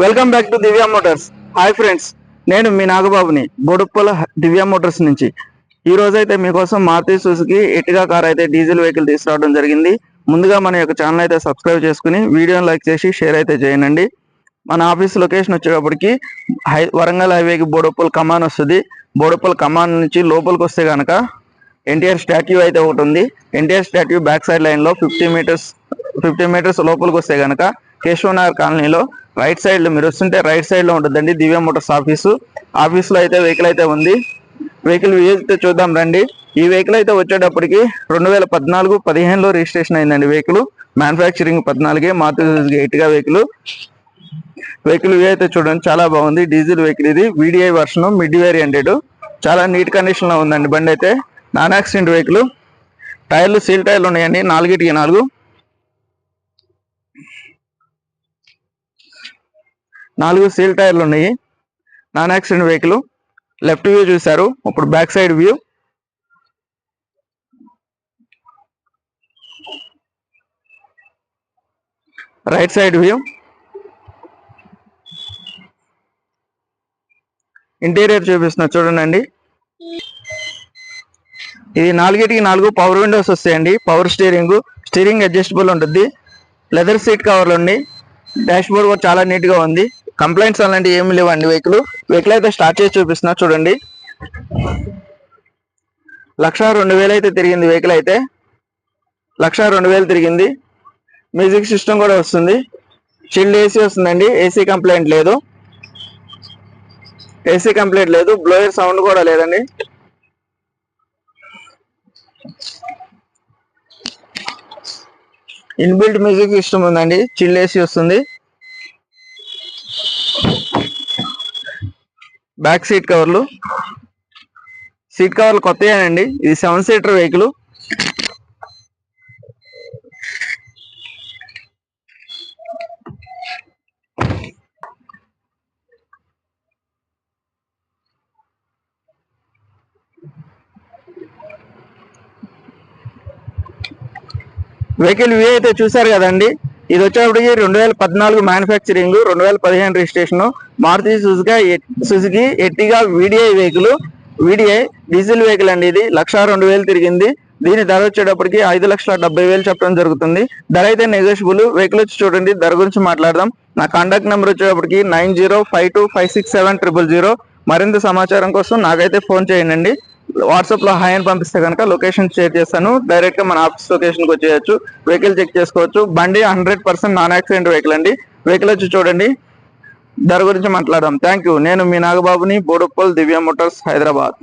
Welcome back to Divya Motors. Hi friends, నేను మీ నాగబాబుని బోడుప్పల దివ్య Motors నుంచి. ఈ రోజు అయితే మీకోసం మారుతి సుజుకి ఎర్టిగా కార్ అయితే డీజిల్ వెహికల్ తీసుకురావడం జరిగింది. ముందుగా మన యొక్క ఛానల్ అయితే సబ్స్క్రైబ్ చేసుకుని వీడియోని లైక్ చేసి షేర్ అయితే చేయండి. మన ఆఫీస్ లొకేషన్ వచ్చేటప్పటికి వరంగల్ హైవేకి బోడుప్పల్ కమాన్ వస్తుంది. బోడుప్పల్ కమాన్ నుంచి లోపలికి వస్తే కనుక ఎన్టీఆర్ స్టాట్యూ అయితే ఒకటి ఉంది. NTR statue back side line లో 50 మీటర్స్ లోపలికి వస్తే కనుక కేశవనగర్ కాలనీలో రైట్ సైడ్ లో మీరు వస్తుంటే రైట్ సైడ్ లో ఉంటుందండి దివ్య మోటార్స్ ఆఫీస్ లో అయితే వెహికల్ అయితే ఉంది. వెహికల్ అయితే చూద్దాం రండి. ఈ వెహికల్ అయితే వచ్చేటప్పటికి 2014-15లో రిజిస్ట్రేషన్ అయిందండి. Vehicle manufacturing 14 Maruti Suzuki Ertiga vehicle అయితే చూడండి, చాలా బాగుంది. డీజిల్ వెహికల్ ఇది, VDI వర్షన్, మిడ్ వేరియంటెడ్, చాలా నీట్ కండిషన్ లో ఉందండి. బండి అయితే నాన్ యాక్సిడెంట్ వెహికల్. టైర్లు సీల్ టైర్లు ఉన్నాయండి, 4 సీల్ టైర్లు ఉన్నాయి. Non accident vehicle. Left view చూశారు, ఇప్పుడు back side view. Right side view. Interior చూపిస్తున్నా చూడండి. ఇది 4 పవర్ విండోస్ వస్తాయండి. పవర్ స్టీరింగ్ అడ్జస్టబుల్ ఉంటుంది. లెదర్ సీట్ కవర్లు ఉన్నాయి. డాష్ బోర్డ్ కూడా చాలా నీట్ గా ఉంది. కంప్లైంట్స్ అలాంటివి ఏమి లేవండి. వెహికల్ అయితే స్టార్ట్ చేసి చూపిస్తున్నా చూడండి. 1,02,000 అయితే తిరిగింది. వెహికల్ అయితే 1,02,000 తిరిగింది. మ్యూజిక్ సిస్టమ్ కూడా వస్తుంది. చిల్డ్ ఏసీ వస్తుందండి. ఏసీ కంప్లైంట్ లేదు. బ్లోయర్ సౌండ్ కూడా లేదండి. ఇన్బిల్ట్ మ్యూజిక్ సిస్టమ్ ఉందండి. చిల్డ్ ఏసీ వస్తుంది. బ్యాక్ సీట్ కవర్లు కొత్తయేనండి. ఇది 7 సీటర్ వెహికల్. వెహికల్ వ్యూ అయితే చూసారు కదండి. ఇది వచ్చేప్పటికి 2014 manufacturing, 2015 registration, Maruti Suzuki Ertiga VDI diesel vehicle అండి. ఇది 1,02,000 తిరిగింది. దీని ధర వచ్చేటప్పటికి 5,70,000 చెప్పడం జరుగుతుంది. ధర అయితే నెగోషియబుల్. వెహికల్ వచ్చి చూడండి, ధర గురించి మాట్లాడదాం. నా కాంటాక్ట్ నెంబర్ వచ్చేటప్పటికి 9052567000. మరింత సమాచారం కోసం నాకైతే ఫోన్ చేయండి. వాట్సాప్ లో హాయ్ అని పంపిస్తే కనుక లొకేషన్ షేర్ చేస్తాను. డైరెక్ట్ గా మన ఆఫీస్ లొకేషన్ కి వచ్చేయచ్చు. వెహికల్ చెక్ చేసుకోవచ్చు. బండి 100% నాన్ యాక్సిడెంట్ వెహికల్ అండి. వెహికల్ వచ్చి చూడండి, ధర గురించి మాట్లాడదాం. Thank you. నేను మీ నాగబాబుని, బోడుప్పల్ దివ్య మోటార్స్, హైదరాబాద్.